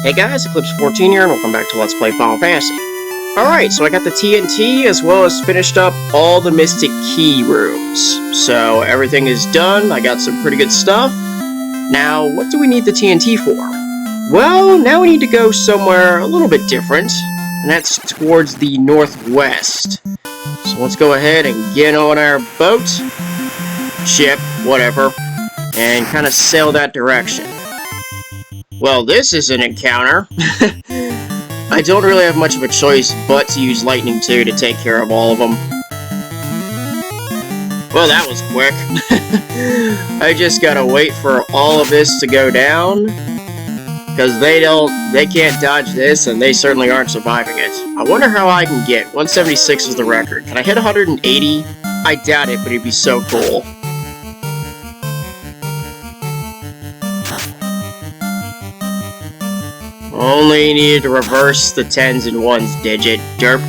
Hey guys, Eclipse14 here, and welcome back to Let's Play Final Fantasy. Alright, so I got the TNT, as well as finished up all the Mystic Key rooms. So, everything is done, I got some pretty good stuff. Now, what do we need the TNT for? Well, now we need to go somewhere a little bit different, and that's towards the northwest. So let's go ahead and get on our boat, ship, whatever, and kind of sail that direction. Well, this is an encounter. I don't really have much of a choice but to use Lightning 2 to take care of all of them. Well, that was quick. I just gotta wait for all of this to go down, because they can't dodge this, and they certainly aren't surviving it. I wonder how I can get. 176 is the record. Can I hit 180? I doubt it, but it'd be so cool. Only needed to reverse the 10s and 1s digit, derp.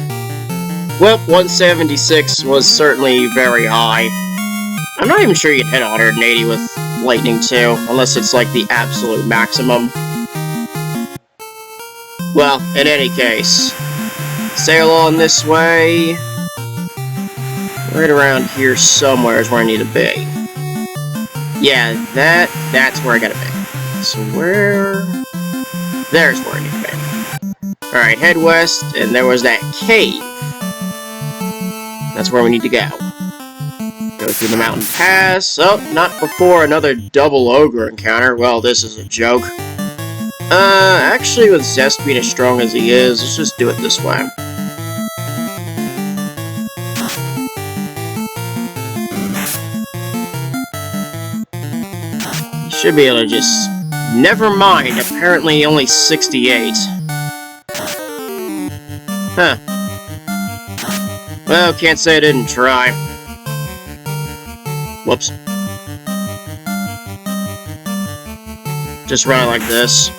Well, 176 was certainly very high. I'm not even sure you can hit 180 with Lightning 2, unless it's like the absolute maximum. Well, in any case, sail on this way. Right around here somewhere is where I need to be. Yeah, that's where I gotta be. So where... There's where I need to be. Alright, head west, and there was that cave. That's where we need to go. Go through the mountain pass. Oh, not before another double ogre encounter. Well, this is a joke. Actually, with Zest being as strong as he is, let's just do it this way. You should be able to just... Never mind, apparently only 68. Huh. Well, can't say I didn't try. Whoops. Just run it like this.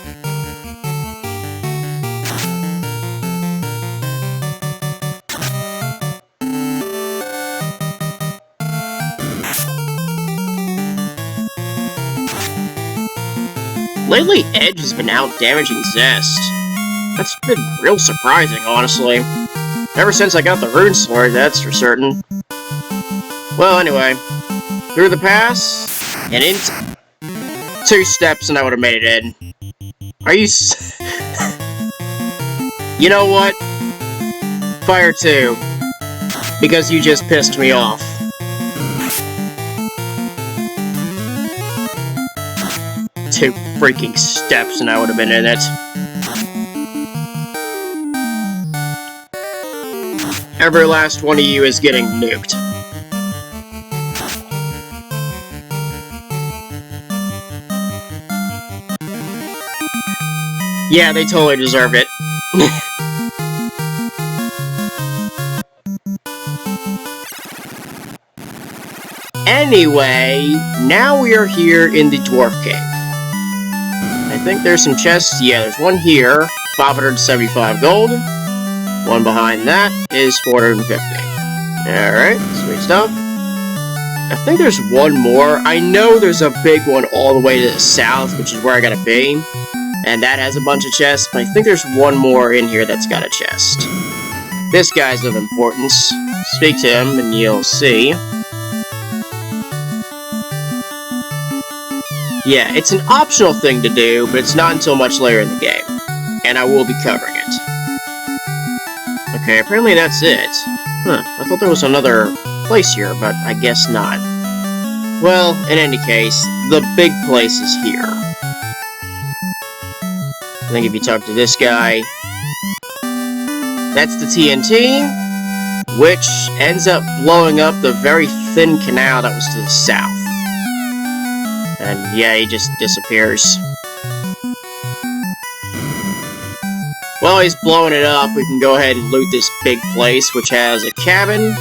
Lately, Edge has been out-damaging Zest. That's been real surprising, honestly. Ever since I got the Rune Sword, that's for certain. Well, anyway. Through the pass, and in 2 steps, and I would have made it in. Are you You know what? Fire 2. Because you just pissed me off. Two freaking steps and I would have been in it. Every last one of you is getting nuked. Yeah, they totally deserve it. Anyway, now we are here in the Dwarf Cave. I think there's some chests. Yeah, there's one here, 575 gold. One behind that is 450. Alright, sweet stuff. I think there's one more. I know there's a big one all the way to the south, which is where I gotta be. And that has a bunch of chests, but I think there's one more in here that's got a chest. This guy's of importance. Speak to him and you'll see. Yeah, it's an optional thing to do, but it's not until much later in the game. And I will be covering it. Okay, apparently that's it. Huh, I thought there was another place here, but I guess not. Well, in any case, the big place is here. I think if you talk to this guy... That's the TNT, which ends up blowing up the very thin canal that was to the south. And yeah, he just disappears. While he's blowing it up, we can go ahead and loot this big place, which has a cabin,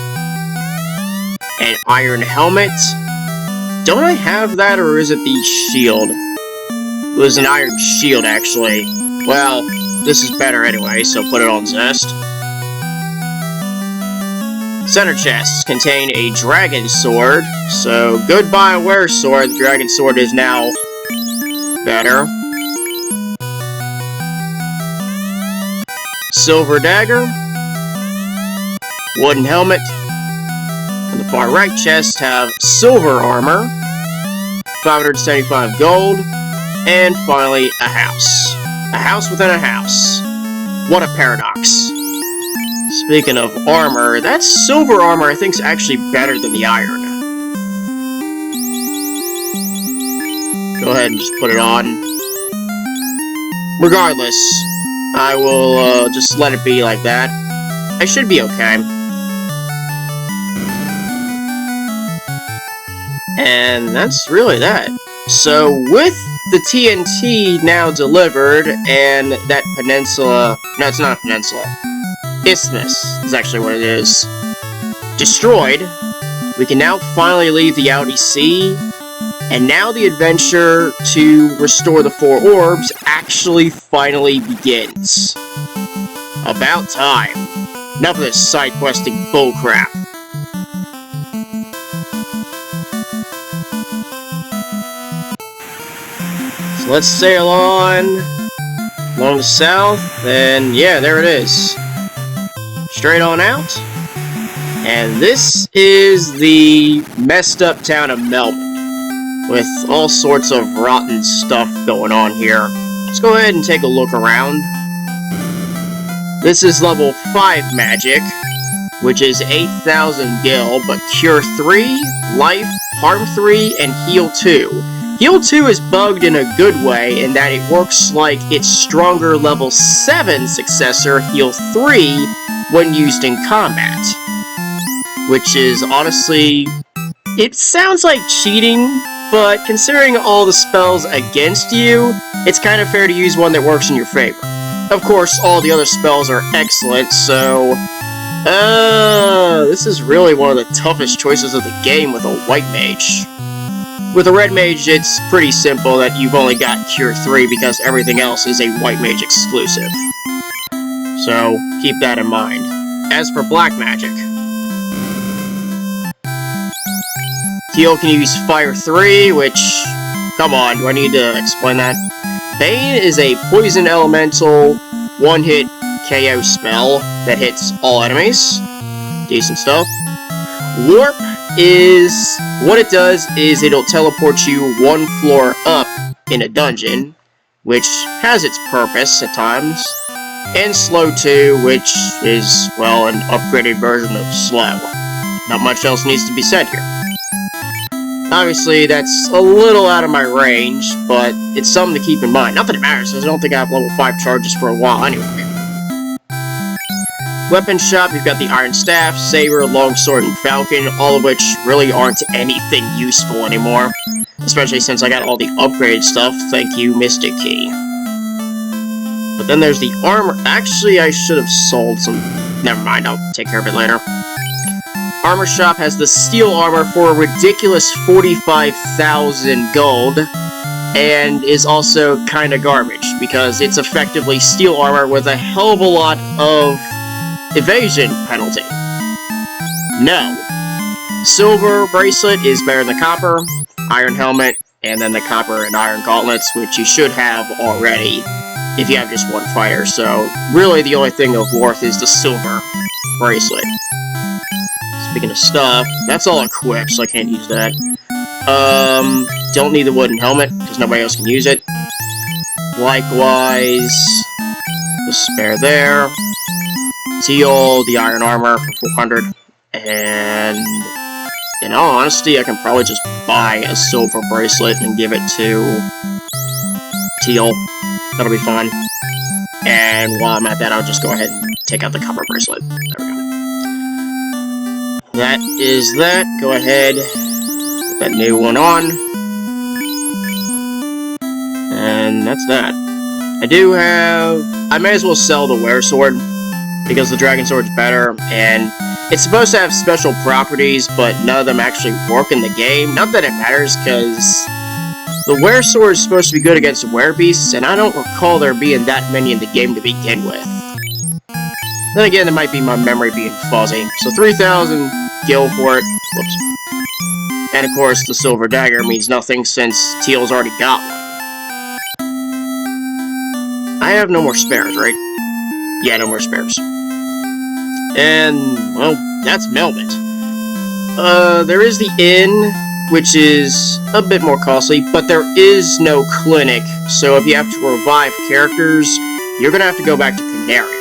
an iron helmet. Don't I have that, or is it the shield? It was an iron shield, actually. Well, this is better anyway, so put it on Zest. Center chests contain a dragon sword, so goodbye Were sword. The dragon sword is now better. silver dagger, wooden helmet. On the far right chest have silver armor, 575 gold, and finally a house. A house within a house. What a paradox. Speaking of armor, that silver armor I think is actually better than the iron. Go ahead and just put it on. Regardless, I will just let it be like that. I should be okay. And that's really that. So with the TNT now delivered and that peninsula... No, it's not a peninsula. Isthmus is actually what it is. Destroyed. We can now finally leave the Aldi Sea. And now the adventure to restore the 4 orbs actually finally begins. About time. Enough of this side-questing bullcrap. So let's sail on along the south, and yeah, there it is. Straight on out. And this is the messed up town of Melmond, with all sorts of rotten stuff going on here. Let's go ahead and take a look around. This is level 5 magic, which is 8,000 gil, but Cure 3, Life, Harm 3, and Heal 2. Heal 2 is bugged in a good way in that it works like its stronger level 7 successor, Heal 3, when used in combat. Which is honestly... it sounds like cheating, but considering all the spells against you, it's kind of fair to use one that works in your favor. Of course, all the other spells are excellent, so... this is really one of the toughest choices of the game with a white mage. With a red mage, it's pretty simple that you've only got Cure 3 because everything else is a white mage exclusive. So, keep that in mind. As for black magic, Teal can use Fire 3, which... come on, do I need to explain that? Bane is a poison elemental, one-hit KO spell that hits all enemies. Decent stuff. Warp is... what it does is it'll teleport you 1 floor up in a dungeon, which has its purpose at times. And Slow 2, which is, well, an upgraded version of Slow. Not much else needs to be said here. Obviously, that's a little out of my range, but it's something to keep in mind. Not that it matters, because I don't think I have level 5 charges for a while anyway. Weapon shop, you've got the Iron Staff, Saber, Longsword, and Falcon, all of which really aren't anything useful anymore. Especially since I got all the upgraded stuff, thank you, Mystic Key. But then there's the armor. Actually, I should have sold some... never mind, I'll take care of it later. Armor shop has the steel armor for a ridiculous 45,000 gold, and is also kinda garbage, because it's effectively steel armor with a hell of a lot of evasion penalty. No. Silver bracelet is better than the copper, iron helmet, and then the copper and iron gauntlets, which you should have already if you have just one fighter, so really the only thing of worth is the silver bracelet. Speaking of stuff, that's all equipped, so I can't use that. Don't need the wooden helmet, because nobody else can use it. Likewise, the spare there. Teal, the iron armor for 400. And in all honesty, I can probably just buy a silver bracelet and give it to Teal. That'll be fun. And while I'm at that, I'll just go ahead and take out the copper bracelet. There we go. That is that. Go ahead, put that new one on. And that's that. I do have... I may as well sell the Were Sword, because the Dragon Sword's better, and it's supposed to have special properties, but none of them actually work in the game. Not that it matters, because the Were Sword is supposed to be good against Werebeasts, and I don't recall there being that many in the game to begin with. Then again, it might be my memory being fuzzy. So 3,000 gil for it. Whoops. And of course, the silver dagger means nothing since Teal's already got one. I have no more spares, right? Yeah, no more spares. And, well, that's Melmond. There is the inn, which is a bit more costly, but there is no clinic, so if you have to revive characters, you're gonna have to go back to Canaria.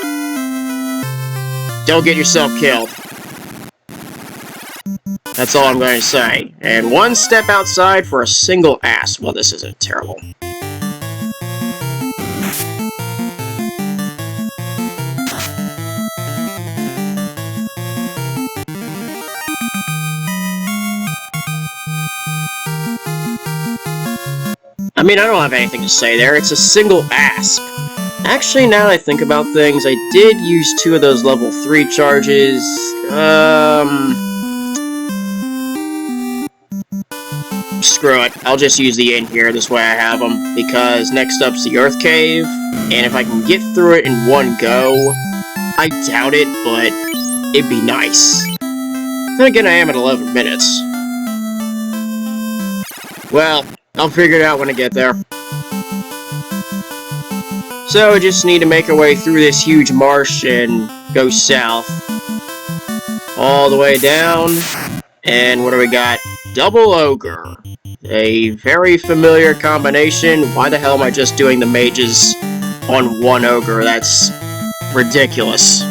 Don't get yourself killed. That's all I'm going to say. And one step outside for a single ass. Well, this isn't terrible. I mean, I don't have anything to say there. It's a single asp. Actually, now that I think about things, I did use 2 of those level 3 charges. Screw it. I'll just use the inn here, this way I have them. Because next up's the Earth Cave, and if I can get through it in one go, I doubt it, but it'd be nice. Then again, I am at 11 minutes. Well, I'll figure it out when I get there. So, I just need to make our way through this huge marsh and go south. All the way down. And what do we got? Double Ogre. A very familiar combination. Why the hell am I just doing the mages on one Ogre? That's ridiculous.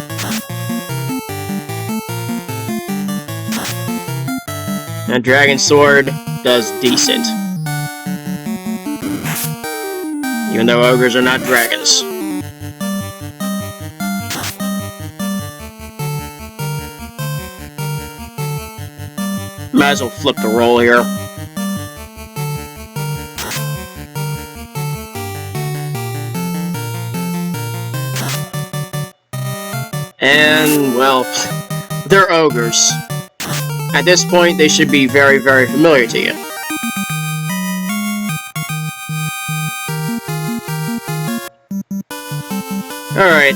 And Dragon Sword does decent. Even though ogres are not dragons. Might as well flip the roll here. And, well, they're ogres. At this point, they should be very, very familiar to you. Alright.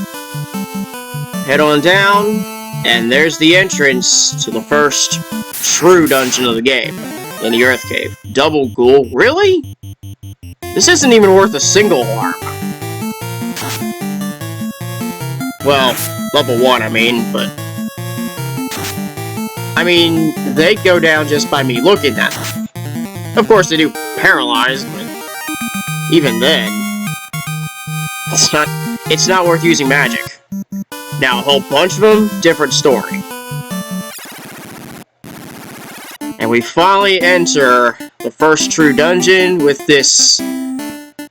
Head on down, and there's the entrance to the first true dungeon of the game, in the Earth Cave. Double Ghoul? Really? This isn't even worth a single harm. Well, level 1, I mean, but... I mean, they go down just by me looking at them. Of course, they do paralyze, but... even then... It's not worth using magic. Now, a whole bunch of them, different story. And we finally enter the first true dungeon with this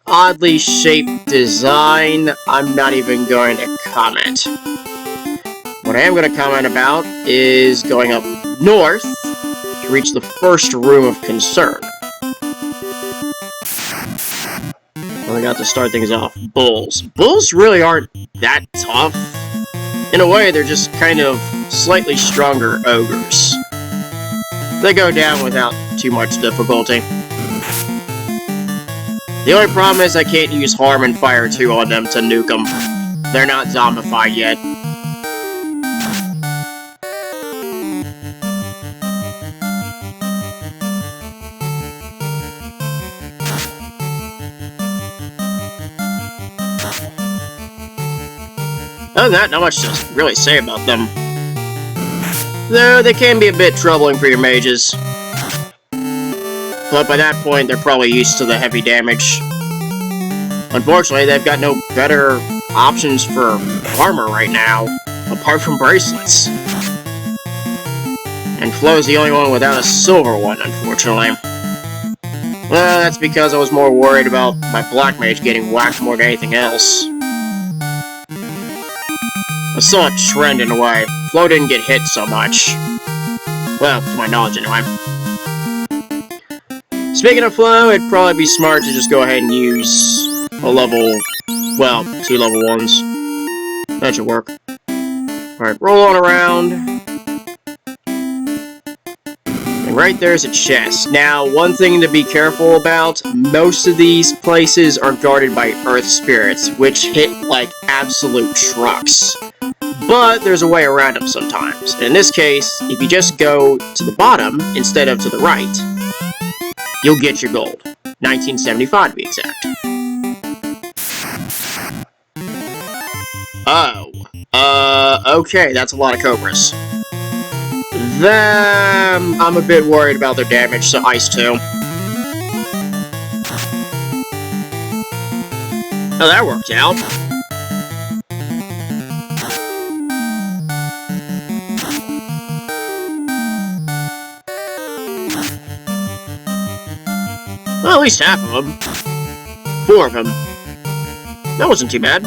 oddly shaped design. I'm not even going to comment. What I am going to comment about is going up north to reach the first room of concern. We got to start things off. Bulls. Bulls really aren't that tough. In a way, they're just kind of slightly stronger ogres. They go down without too much difficulty. The only problem is I can't use Harm and Fire 2 on them to nuke them. They're not zombified yet. Other than that, not much to really say about them. Though they can be a bit troubling for your mages. But by that point, they're probably used to the heavy damage. Unfortunately, they've got no better options for armor right now, apart from bracelets. And Flo's the only one without a silver one, unfortunately. Well, that's because I was more worried about my black mage getting whacked more than anything else. I saw a trend in a way. Flo didn't get hit so much. Well, to my knowledge anyway. Speaking of Flo, it'd probably be smart to just go ahead and use a level, well, 2 level 1s. That should work. Alright, roll on around. And right there's a chest. Now, one thing to be careful about, most of these places are guarded by earth spirits, which hit like absolute trucks. But there's a way around them sometimes. And in this case, if you just go to the bottom instead of to the right, you'll get your gold. 1975 to be exact. Oh. Okay, that's a lot of cobras. Them, I'm a bit worried about their damage to ice too. Oh, that worked out. Well, at least half of them. 4 of them. That wasn't too bad.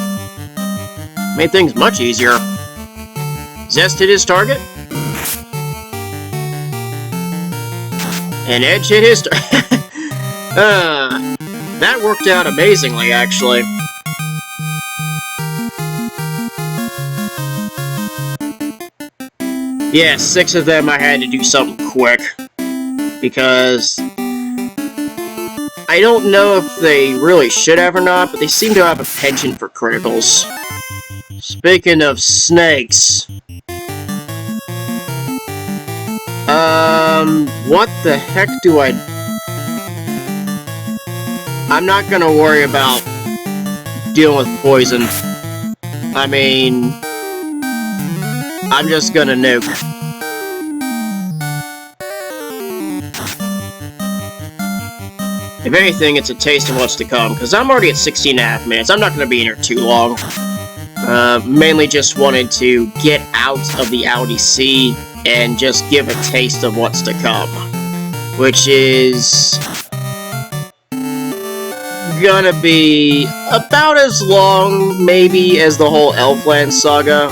Made things much easier. Zest hit his target. And Edge hit his that worked out amazingly, actually. Yeah, 6 of them I had to do something quick. Because I don't know if they really should have or not, but they seem to have a penchant for criticals. Speaking of snakes... what the heck do I... I'm not gonna worry about dealing with poison. I mean... I'm just gonna nuke. If anything, it's a taste of what's to come, because I'm already at 16.5 minutes. I'm not gonna be in here too long. Mainly just wanted to get out of the Aldi Sea and just give a taste of what's to come, which is gonna be about as long, maybe, as the whole Elfland saga,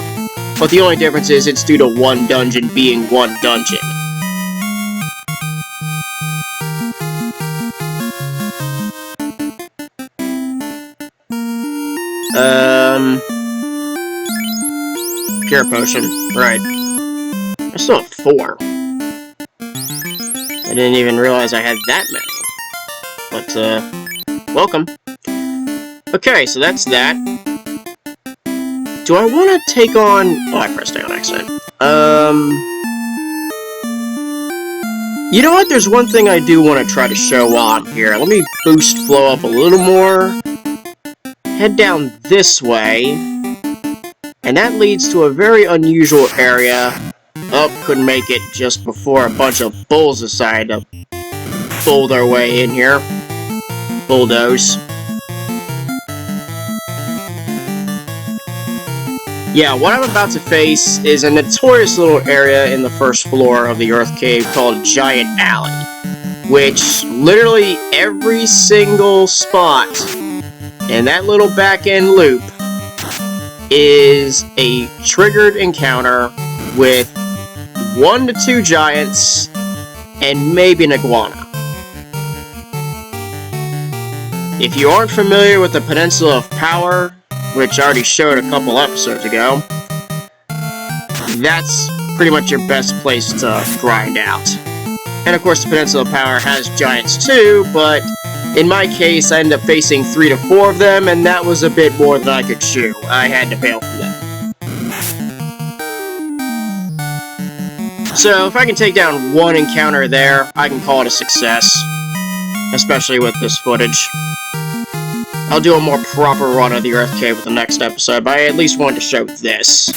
but the only difference is it's due to one dungeon being one dungeon. Pure potion, right. I still have 4. I didn't even realize I had that many. But, welcome. Okay, so that's that. Do I want to take on... Oh, I pressed A on accident. You know what? There's one thing I do want to try to show while I'm here. Let me boost flow up a little more. Head down this way. And that leads to a very unusual area. Oh, couldn't make it just before a bunch of bulls decided to bull their way in here. Bulldoze. Yeah, what I'm about to face is a notorious little area in the first floor of the Earth Cave called Giant Alley, which literally every single spot in that little back-end loop is a triggered encounter with 1 to 2 giants and maybe an iguana. If you aren't familiar with the Peninsula of Power, which I already showed a couple episodes ago, that's pretty much your best place to grind out. And of course the Peninsula of Power has giants too, but in my case I ended up facing 3 to 4 of them, and that was a bit more than I could chew. I had to bail from them. So if I can take down 1 encounter there, I can call it a success. Especially with this footage. I'll do a more proper run of the Earth Cave with the next episode, but I at least wanted to show this.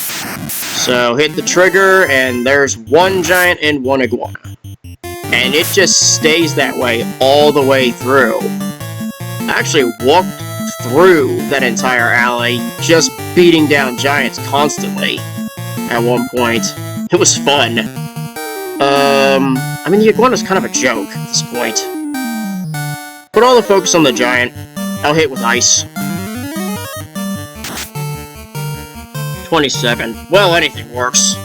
So, hit the trigger, and there's 1 giant and 1 iguana. And it just stays that way all the way through. I actually walked through that entire alley, just beating down giants constantly at one point. It was fun. I mean, the iguana's kind of a joke at this point. Put all the focus on the giant. I'll hit with ice. 27. Well, anything works.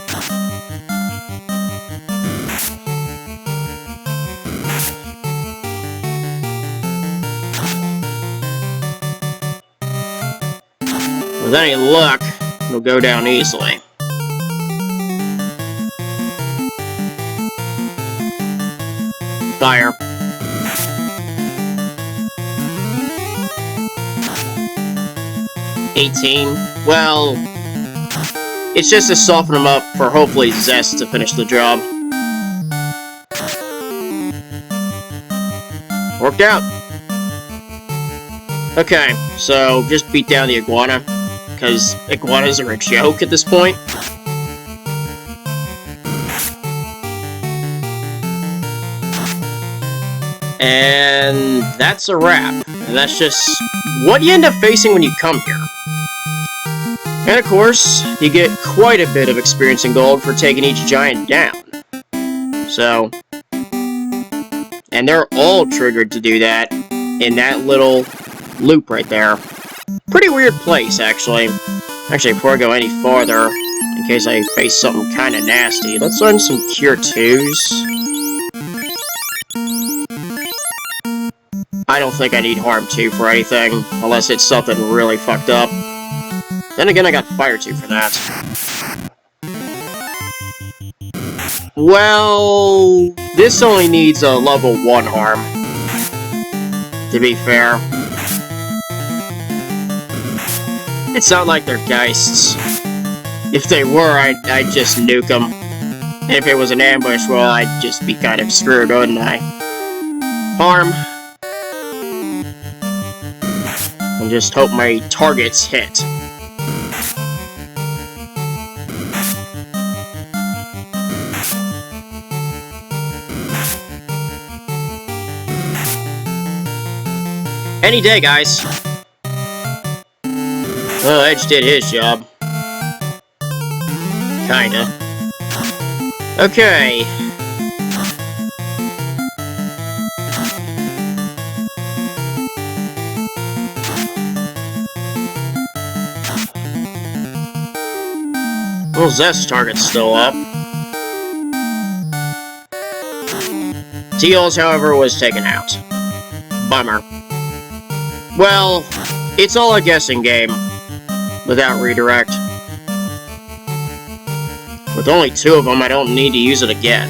With any luck, it'll go down easily. Fire. $18. Well, it's just to soften them up for hopefully Zest to finish the job. Worked out. Okay, so just beat down the iguana. because iguanas are a joke at this point. And that's a wrap. And that's just what you end up facing when you come here. And of course, you get quite a bit of experience in gold for taking each giant down. So, and they're all triggered to do that in that little loop right there. Pretty weird place, actually. Actually, before I go any farther, in case I face something kind of nasty, let's learn some Cure 2s. I don't think I need Harm 2 for anything, unless it's something really fucked up. Then again, I got Fire 2 for that. Well, this only needs a level 1 Harm, to be fair. It's not like they're Geists. If they were, I'd just nuke them. And if it was an ambush, well, I'd just be kind of screwed, wouldn't I? Harm. And just hope my targets hit. Any day, guys. Well, Edge did his job. Kinda. Okay. Well, Zest's target's still up. Teals, however, was taken out. Bummer. Well, it's all a guessing game. Without redirect. With only 2 of them, I don't need to use it again.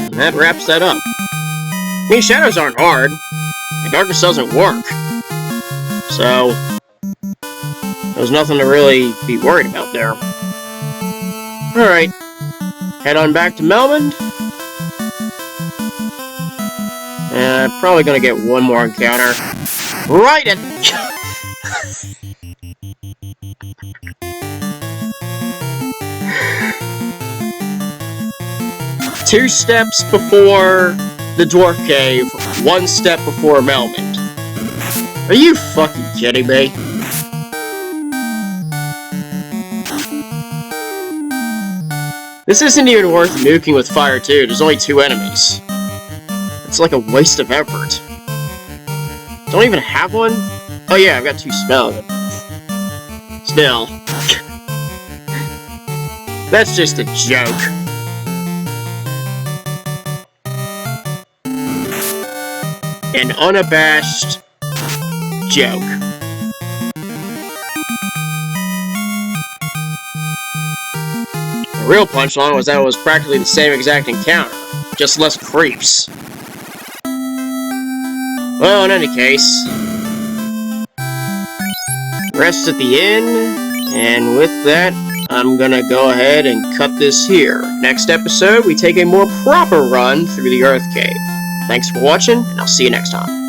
And that wraps that up. I mean, shadows aren't hard, and darkness doesn't work. So, there's nothing to really be worried about there. Alright. Head on back to Melmond. And I'm probably gonna get one more encounter. Right at... 2 steps before the Dwarf Cave, 1 step before Melmond. Are you fucking kidding me? This isn't even worth nuking with Fire 2, there's only 2 enemies. It's like a waste of effort. Don't even have one? Oh yeah, I've got 2 spells. Still. That's just a joke. An unabashed joke. The real punchline was that it was practically the same exact encounter, just less creeps. Well, in any case, rest at the inn, and with that, I'm gonna go ahead and cut this here. Next episode, we take a more proper run through the Earth Cave. Thanks for watching, and I'll see you next time.